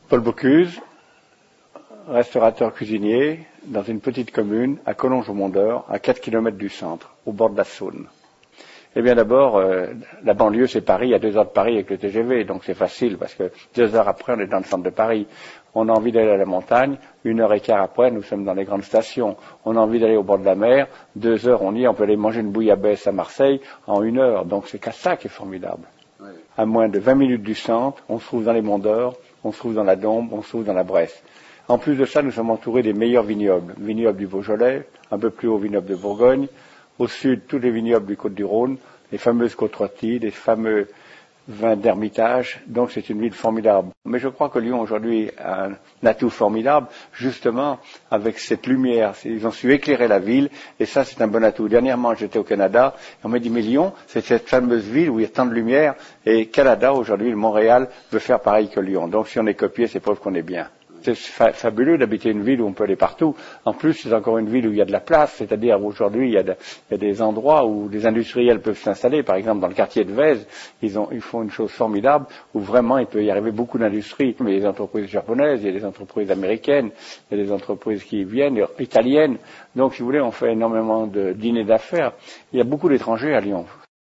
Paul Bocuse, restaurateur cuisinier dans une petite commune à Collonges-au-Mont-d'Or, à 4 km du centre, au bord de la Saône. Eh bien d'abord, la banlieue c'est Paris, à 2 heures de Paris avec le TGV, donc c'est facile parce que 2 heures après on est dans le centre de Paris. On a envie d'aller à la montagne, 1h15 après nous sommes dans les grandes stations. On a envie d'aller au bord de la mer, 2 heures on y est, on peut aller manger une bouillabaisse à Marseille en 1 heure, donc c'est qu'à ça qui est formidable. Oui. À moins de 20 minutes du centre, on se trouve dans les Monts d'Or, on se trouve dans la Dombe, on se trouve dans la Bresse. En plus de ça, nous sommes entourés des meilleurs vignobles. Vignobles du Beaujolais, un peu plus haut vignobles de Bourgogne. Au sud, tous les vignobles du Côte-du-Rhône, les fameuses côtes-rôties, les fameux vins d'Hermitage. Donc c'est une ville formidable. Mais je crois que Lyon aujourd'hui a un atout formidable, justement avec cette lumière. Ils ont su éclairer la ville et ça c'est un bon atout. Dernièrement j'étais au Canada et on m'a dit mais Lyon c'est cette fameuse ville où il y a tant de lumière et Canada aujourd'hui, Montréal veut faire pareil que Lyon. Donc si on est copié c'est preuve qu'on est bien. C'est fabuleux d'habiter une ville où on peut aller partout. En plus, c'est encore une ville où il y a de la place, c'est-à-dire aujourd'hui, il y a des endroits où les industriels peuvent s'installer. Par exemple, dans le quartier de Vèze, ils font une chose formidable où vraiment il peut y arriver beaucoup d'industries. Il y a des entreprises japonaises, il y a des entreprises américaines, il y a des entreprises qui viennent, italiennes. Donc, si vous voulez, on fait énormément de dîners d'affaires. Il y a beaucoup d'étrangers à Lyon.